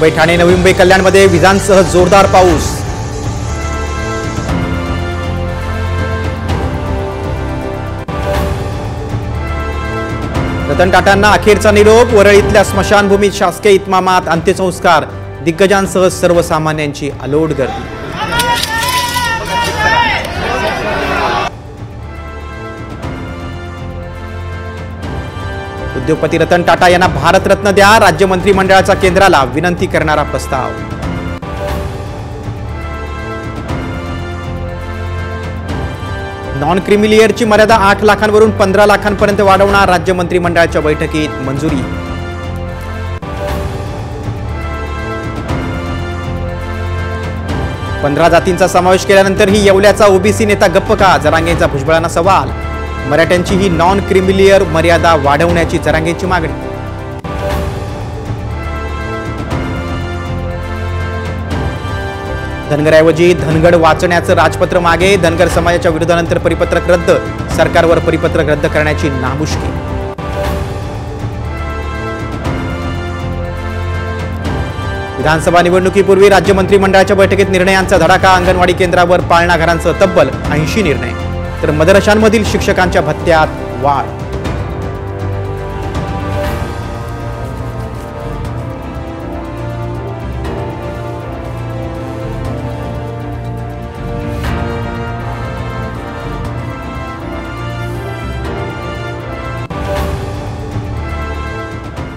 मुंबई, ठाणे, नवी मुंबई, कल्याणमध्ये विजांसह जोरदार पाऊस. रतन टाटांना अखेरचा निरोप. वरळीतल्या स्मशानभूमीत शासकीय इतमामात अंत्यसंस्कार. दिग्गजांसह सर्वसामान्यांची अलोट गर्दी. उद्योगपती रतन टाटा यांना भारतरत्न द्या. राज्य मंत्रिमंडळाचा केंद्राला विनंती करणारा प्रस्ताव. नॉन क्रिमिलियरची मर्यादा 8 लाखांवरून 15 लाखांपर्यंत वाढवणार. राज्य मंत्रिमंडळाच्या बैठकीत मंजुरी. पंधरा जातींचा समावेश केल्यानंतरही येवल्याचा ओबीसी नेता गप्प का? जरांगेंचा भुजबळांना सवाल. मराठ्यांची ही नॉन क्रिमिलियर मर्यादा वाढवण्याची जरांगेंची मागणी. धनगरऐवजी धनगड वाचण्याचं राजपत्र मागे. धनगर समाजाच्या विरोधानंतर परिपत्रक रद्द. सरकारवर परिपत्रक रद्द करण्याची नामुष्की. विधानसभा निवडणुकीपूर्वी राज्य मंत्रिमंडळाच्या बैठकीत निर्णयांचा धडाका. अंगणवाडी केंद्रावर पाळणा घरांसह तब्बल 80 निर्णय. तर मदरशांमधील शिक्षकांच्या भत्त्यात वाढ.